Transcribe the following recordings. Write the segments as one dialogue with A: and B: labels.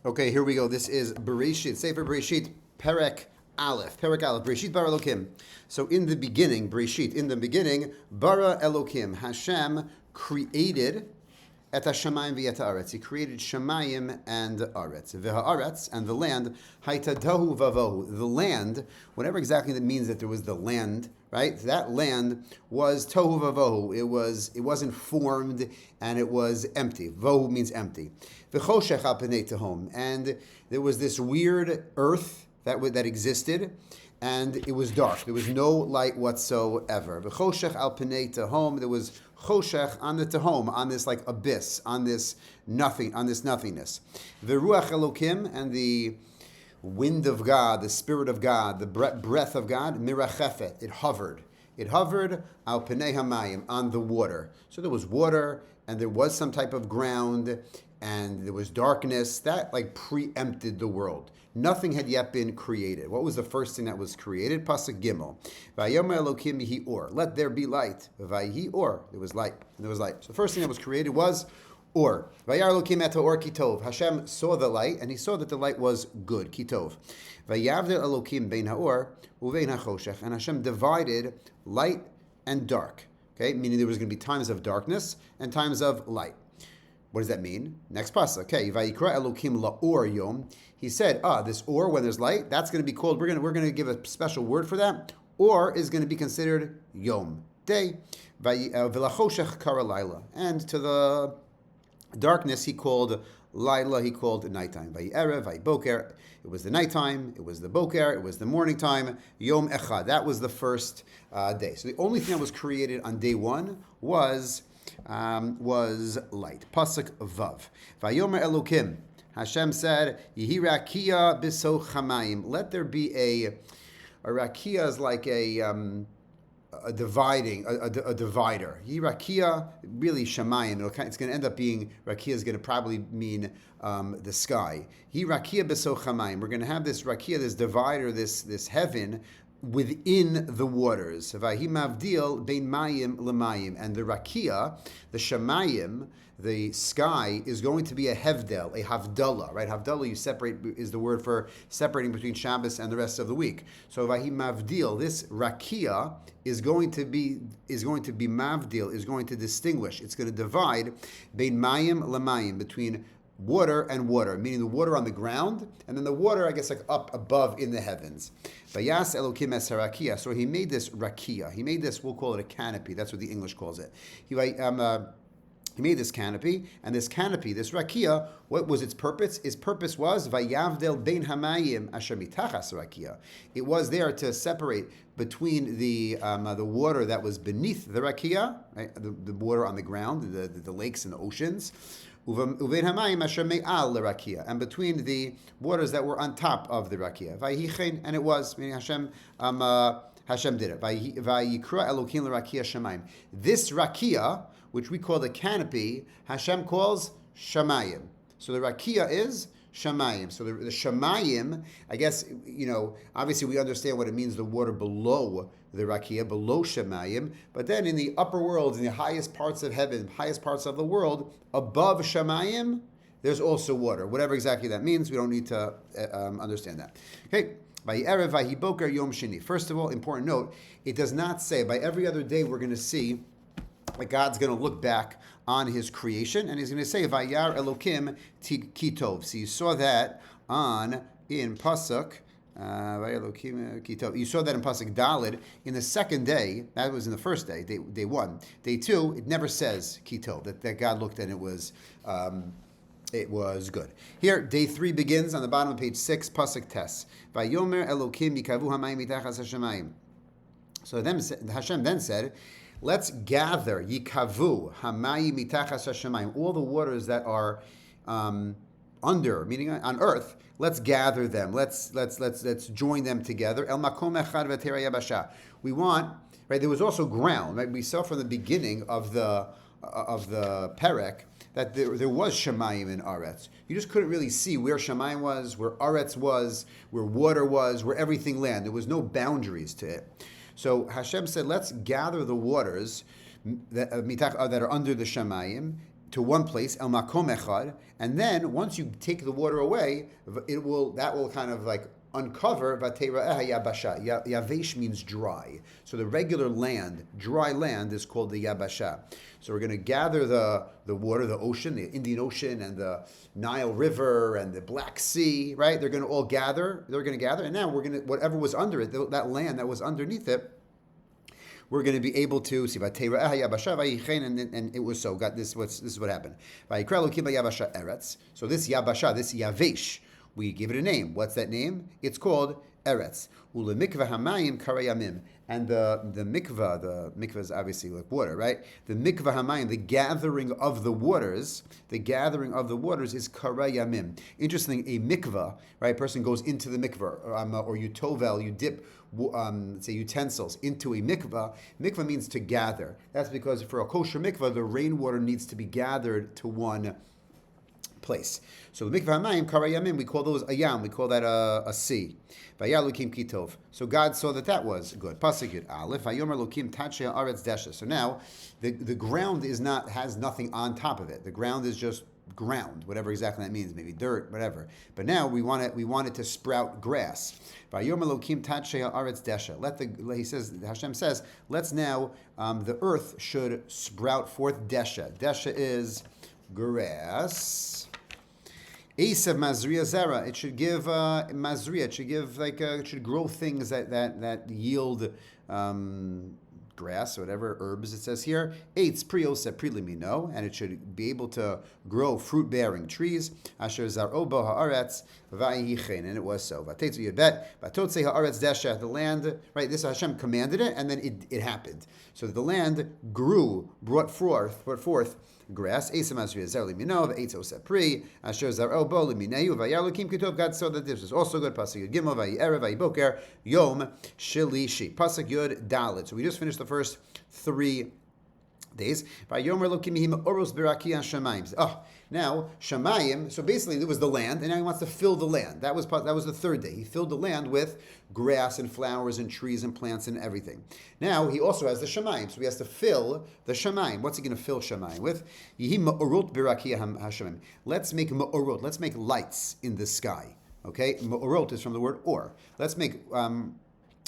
A: Okay, here we go. This is Breishit, Sefer Breishit, Perek Aleph. Perek Aleph, Breishit bara Elokim. So in the beginning, Breishit, in the beginning, bara Elokim, Hashem created et hashamayim v'et haaretz. He created shamayim and aretz. V'haaretz, and the land, haita tohu vavohu. The land, whatever exactly that means that there was the land, right? That land was tohu vavohu. It wasn't formed and it was empty. Vohu means empty. V'choshech al pnei tehom. And there was this weird earth that existed, and it was dark. There was no light whatsoever. V'choshech al pnei tehom. There was choshech on the tehom, on this like abyss, on this nothingness. V'ruach Elokim, and the wind of God, the Spirit of God, the breath of God, mirachefet. It hovered al pnei hamayim, on the water. So there was water, and there was some type of ground, and there was darkness that like preempted the world. Nothing had yet been created. What was the first thing that was created? Pasuk Gimel. Vayomer Elokim yihi or. Let there be light. Vayihi or. There was light. There was light. So the first thing that was created was or. Vayar Elokim et ha'or kitov. Hashem saw the light, and he saw that the light was good. Kitov. Vayavdel Elokim bein ha'or uvein ha'choshech. And Hashem divided light and dark. Okay, meaning there was going to be times of darkness and times of light. What does that mean? Next pasuk. Okay, Vayikra Elokim la'or yom. He said, this or, when there's light, that's going to be called, we're going to give a special word for that. Or is going to be considered yom, day. V'lachoshech kara laila. And to the darkness he called laila, he called nighttime. Vayerev, vayiboker. It was the nighttime, it was the boker, it was the morning time. Yom echad. That was the first day. So the only thing that was created on day one was light. Pasuk vav. Vayomer Elokim. Hashem said, Yehi rakia biso chamayim. Let there be a rakia is like a divider. Yehi rakia, really shamayim. It's going to end up being, rakia is going to probably mean the sky. Yehi rakia biso chamayim. We're going to have this rakia, this divider, this heaven within the waters. Vahi mavdil bein mayim lemayim. And the rakia, the shamayim, the sky, is going to be a hevdel, a havdalah, right? Havdalah, you separate, is the word for separating between Shabbos and the rest of the week. So vahi mavdil, this rakia is going to be mavdil, is going to distinguish. It's going to divide bein mayim lemayim, between water and water, meaning the water on the ground, and then the water, I guess, like up above in the heavens. Vayas Elokim es harakia. So he made this rakia. He made this, we'll call it a canopy. That's what the English calls it. He made this canopy, and this canopy, this rakia, what was its purpose? Its purpose was vayavdel bein hamayim asher mitachas rakia. It was there to separate between the water that was beneath the rakia, right? the water on the ground, the lakes and the oceans, and between the waters that were on top of the rakia. And it was, meaning Hashem did it. This rakia, which we call the canopy, Hashem calls shamayim. So the rakia is shamayim. So the shamayim, I guess, obviously we understand what it means, the water below the rakia, below shamayim, but then in the upper worlds, in the highest parts of heaven, highest parts of the world, above shamayim, there's also water. Whatever exactly that means, we don't need to understand that. Okay. Vayerev vayiboker yom sheni. First of all, important note, it does not say, by every other day we're going to see that God's going to look back on his creation, and he's going to say, Vayar Elokim kitov. So you saw that in Pasuk, you saw that in Pasuk Dalid, in the second day, that was in the first day, day one. Day two, it never says kitov, that God looked and it was good. Here, day 3 begins on the bottom of page 6, Pasuk Tes. Vayomer Elokim yikavu hamayim mitachas hashamayim. So Hashem then said, let's gather yikavu hamayim mitachas hashamayim, all the waters that are under, meaning on earth. Let's gather them. Let's join them together. El makom echad v'tera yabasha. We want, right? There was also ground. Right? We saw from the beginning of the Perek that there was shamayim in Aretz. You just couldn't really see where shamayim was, where Aretz was, where water was, where everything land. There was no boundaries to it. So Hashem said, let's gather the waters that are under the shamayim to one place, el makom echad, and then once you take the water away, that will kind of like uncover vatera yabasha. Yavesh means dry. So the regular land, dry land, is called the yabasha. So we're going to gather the water, the ocean, the Indian Ocean, and the Nile River, and the Black Sea. Right? They're going to all gather. They're going to gather, and now we're going to whatever was under it, that land that was underneath it, we're going to be able to see. And it was so. This is what happened. So this yabasha, this yavesh, we give it a name. What's that name? It's called eretz. And the mikvah is obviously like water, right? The mikvah hamayim, the gathering of the waters is karayamim. Interesting, a mikvah, right? A person goes into the mikvah, or you tovel, you dip, say utensils into a mikvah. Mikvah means to gather. That's because for a kosher mikvah, the rainwater needs to be gathered to one place. So the mikvah hamayim karayamim, we call those a yam. We call that a sea. Vayalukim kitov. So God saw that was good. Pasuk Yud Aleph. Vayomer Lokim tachei haaretz desha. So now the ground has nothing on top of it. The ground is just ground, whatever exactly that means, maybe dirt, whatever. But now we want it to sprout grass. Vayomer Lokim tachei haaretz desha. Hashem says, let's now the earth should sprout forth desha. Desha is grass. Esav mazria zera. It should give mazria. It should give it should grow things that yield grass or whatever herbs it says here. Eitz prios prilimino, and it should be able to grow fruit-bearing trees. Asher zaro bo haaretz vayichen, and it was so. Vatetzu yudbet vatotze haaretz desha. The land, right? This Hashem commanded it, and then it happened. So the land grew, brought forth grass. God saw that this was also good. Pasuk Yud Gimel Vayerev Vayiboker Yom Shilishi. Pasuk Yud Dalet. So we just finished the first 3 days. Now Shamayim. So basically, it was the land, and now he wants to fill the land. That was the 3rd day. He filled the land with grass and flowers and trees and plants and everything. Now he also has the Shamayim, so he has to fill the Shamayim. What's he going to fill Shamayim with? Let's make ma'orot. Let's make lights in the sky. Okay, ma'orot is from the word or. Let's make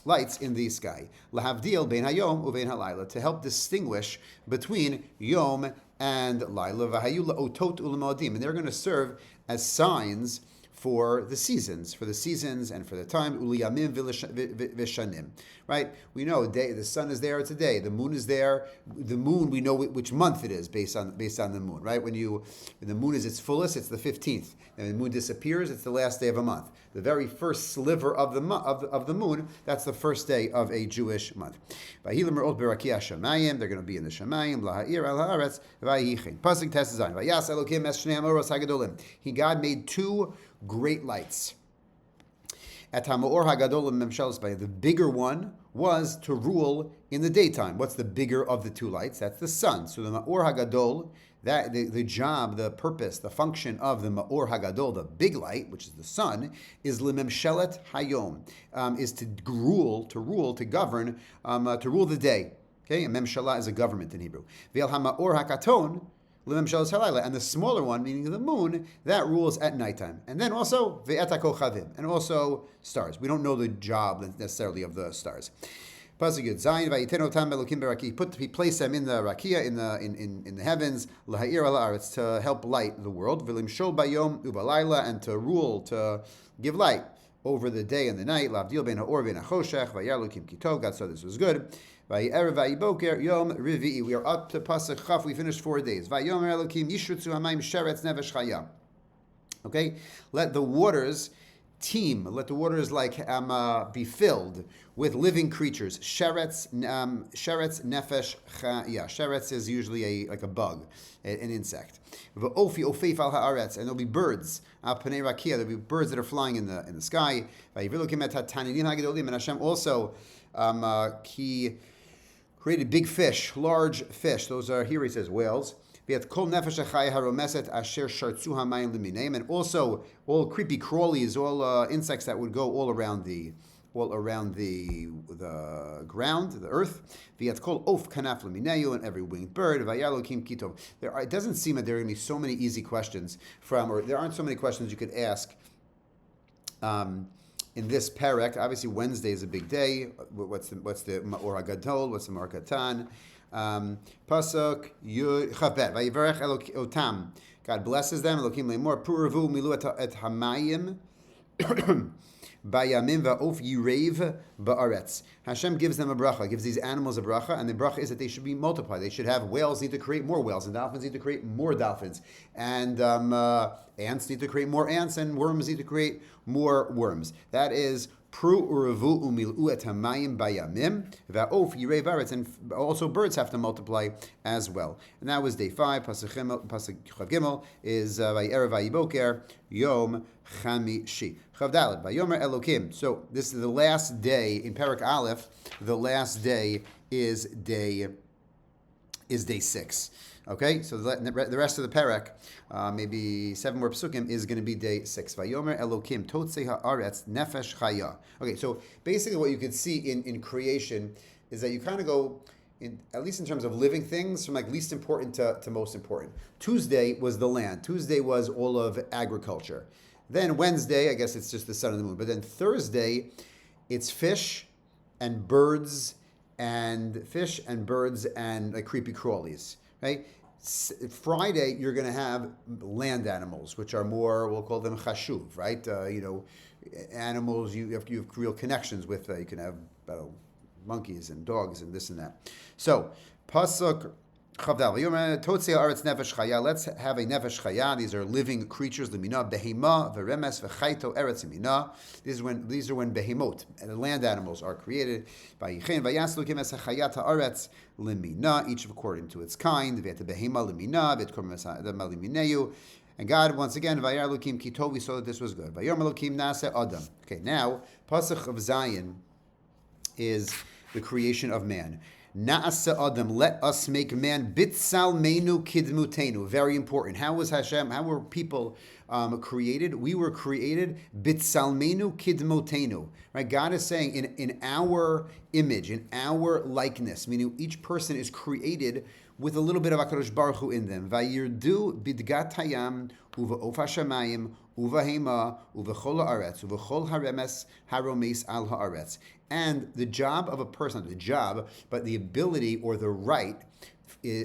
A: lights in the sky. Lahavdil bein hayom uvein halayla, to help distinguish between yom and laila. Vahayu la'otot u'l'moadim, and they're going to serve as signs for the seasons and for the time. Uliyamim v'shanim. Right? We know the sun is there, it's a day. The moon is there. The moon, we know which month it is based on the moon. Right? When the moon is its fullest, it's the 15th. And when the moon disappears, it's the last day of a month. The very first sliver of the moon, that's the first day of a Jewish month. They're going to be in the Shamayim. Pasuk Tes. God made 2 great lights. The bigger one was to rule in the daytime. What's the bigger of the 2 lights? That's the sun. So the Ma'or HaGadol, that the job, the purpose, the function of the Ma'or HaGadol, the big light, which is the sun, is Limemshelet Hayom, is to rule, to govern, to rule the day. Okay, and Memshalah is a government in Hebrew. Ve'el HaMa'or HaKaton, and the smaller one, meaning the moon, that rules at nighttime. And then also ve'eta kochavim, and also stars. We don't know the job necessarily of the stars. Pasuk Yud Zayin vayitenotam belokim beraki. He placed them in the rakia, in the heavens, laha'ir al haaretz, to help light the world. V'limshol bayom ubalayla, and to rule, to give light over the day and the night. Lavdil ben ha'or ben ha'choshech vayalukim kitov. God saw this was good. Vayerev vayiboker yom rivi'i. We are up to Pasuk Chaf. We finished 4 days. Vayomer Elokim yishrutzu hamayim sheretz nevesh chaya. Okay, let the waters teem. Let the waters be filled with living creatures. Sheretz nefesh chaya. Sheretz is usually like a bug, an insect. V'ofi ofeif al haaretz, and there'll be birds. Al panei rakia. There'll be birds that are flying in the sky. Vayivilukim et hataninim hagedolim. And Hashem also he created big fish, large fish. Those are, here he says, whales. And also all creepy crawlies, all insects that would go all around the all around the ground, the earth. V'yat kol of kanaf leminayu, and every winged bird. V'yalokim kitov. It doesn't seem that there are going to be so many easy questions or there aren't so many questions you could ask in this Perek. Obviously, Wednesday is a big day. What's the Ma'or HaGadol? What's the Ma'or Katan? Pasuk Chavbet. Vayivarech Otam. God blesses them. Elokim le'mor puravu milu et hamayim bayamim va'of yirev ba'aretz. Hashem gives them a bracha, gives these animals a bracha, and the bracha is that they should be multiplied. They should have whales need to create more whales, and dolphins need to create more dolphins, and ants need to create more ants, and worms need to create more worms. That is Pru uravu umilu et hamayim bayamim va'of yirei v'aretz, and also birds have to multiply as well. And that was day 5. Pasuk Chav Gimel is Vayerev Vayiboker Yom Chamishi. Chav Dalet Vayomer Elokim. So this is the last day in Perek Aleph. The last day is day 6. Okay, so the rest of the Perek, maybe 7 more psukim, is going to be day 6. Vayomer Elokim totzei haaretz nefesh chaya. Okay, so basically what you can see in creation is that you kind of go, at least in terms of living things, from like least important to most important. Tuesday was the land. Tuesday was all of agriculture. Then Wednesday, I guess it's just the sun and the moon. But then Thursday, it's fish and birds and like creepy crawlies, right? Friday, you're going to have land animals, which are more, we'll call them chashuv, right? Animals you have real connections with. You can have monkeys and dogs and this and that. So, pasuk chavdal v'yomer totzei haaretz nefesh chaya. Let's have a nefesh chaya. These are living creatures. Limina behema v'remes v'chayto eretz limina. These are when behemot and the land animals are created. Vayichen vayas lukim es hachayat haaretz limina, each according to its kind. V'et behema limina v'et korban adama limineyu. And God, once again, Vayar lukim kitov, we saw that this was good. Vayom lukim nase adam. Okay, now pasuk of Zion is the creation of man. Na'asa Adam, let us make man bitsalmenu kidmutenu. Very important. How were people created? We were created bitsalmenu kidmutenu. Right? God is saying in our image, in our likeness, meaning each person is created with a little bit of HaKadosh Baruch Hu in them. Vayirdu bidgat hayam uva'of hashamayim uvahema uvechol haaretz uvechol haremes haromes al haaretz. And the job of a person, not the job, but the ability or the right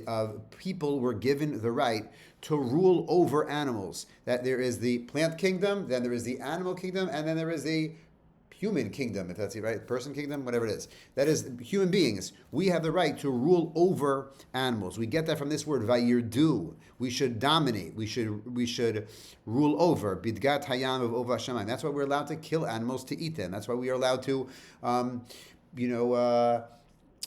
A: of people were given the right to rule over animals. That there is the plant kingdom, then there is the animal kingdom, and then there is the human kingdom, if that's the right person kingdom, whatever it is. That is human beings. We have the right to rule over animals. We get that from this word vayirdu. We should dominate. We should rule over. Bidgat hayam of ova shamayim. That's why we're allowed to kill animals to eat them. That's why we are allowed to,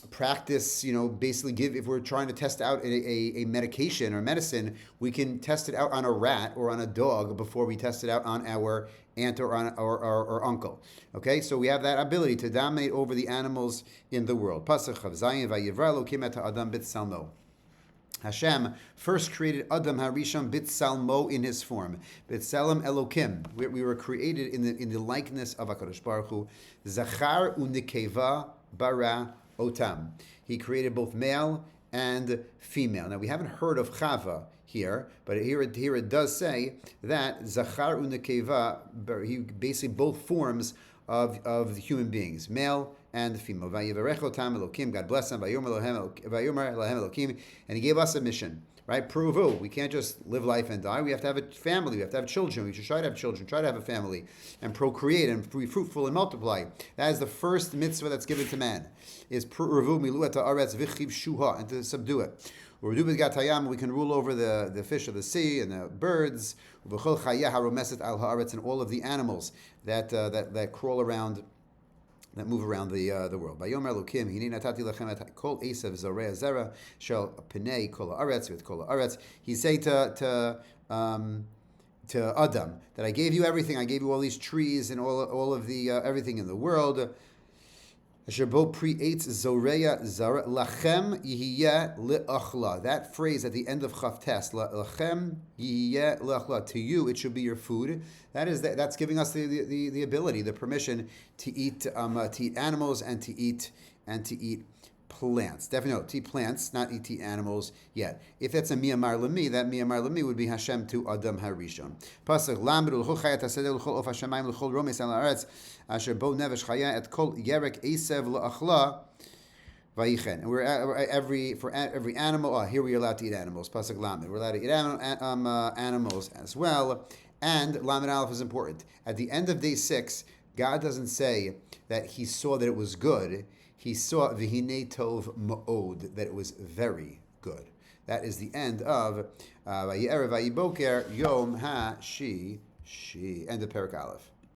A: practice, basically if we're trying to test out a medication or medicine, we can test it out on a rat or on a dog before we test it out on our aunt or on or uncle. Okay, so we have that ability to dominate over the animals in the world. Pasuk Chav Zayin vayivra Elokim et ha'adam bitsalmo. Hashem first created Adam Harishon bitsalmo in his form. Bitsalem Elokim. We were created in the likeness of HaKadosh Baruch Hu. Zachar unikeva bara otam. He created both male and female. Now we haven't heard of Chava here, but here it does say that Zachar u'Nekeva, he basically both forms of human beings, male and female. Vayivarech otam Elokim, God bless them. Vayomer Elohem Elokim, and He gave us a mission. Right? Pruvu. We can't just live life and die. We have to have a family. We have to have children. We should try to have children. Try to have a family and procreate and be fruitful and multiply. That is the first mitzvah that's given to man. Is pruvu miluat haaretz v'chiv shuha, and to subdue it. We can rule over the fish of the sea and the birds. V'chol chayah haromeset al haaretz, and all of the animals that crawl around, that move around the world. Vayomer Elokim, Hinei natati lechem et kol esav zorei zera shel penei kol haaretz with kol haaretz. He say to Adam that I gave you everything. I gave you all these trees and all of the everything in the world. Asher bo pre-eitz zoreya zara lachem yihiyeh le'achla. That phrase at the end of Chavtes, lachem yihiyeh le'achla. To you, it should be your food. That's giving us the ability, the permission to eat animals and to eat plants. Definitely, no, to eat plants, not eat animals yet. If it's a miyamar lemi, that miyamar lemi would be Hashem to Adam Harishon. Pasuk lamru l'chol chayat hasedel l'chol of Hashemayim l'chol romes al haaretz asher bo nevesh chaya et kol yerek esev la'achla vayichen. And for every animal. Here we are allowed to eat animals. Pasuk lamed. We're allowed to eat animals as well. And lamed aleph is important. At the end of day 6, God doesn't say that He saw that it was good. He saw v'hinei tov ma'od, that it was very good. That is the end of Vayerev Vayiboker Yom Ha Shi. End of Perek Aleph.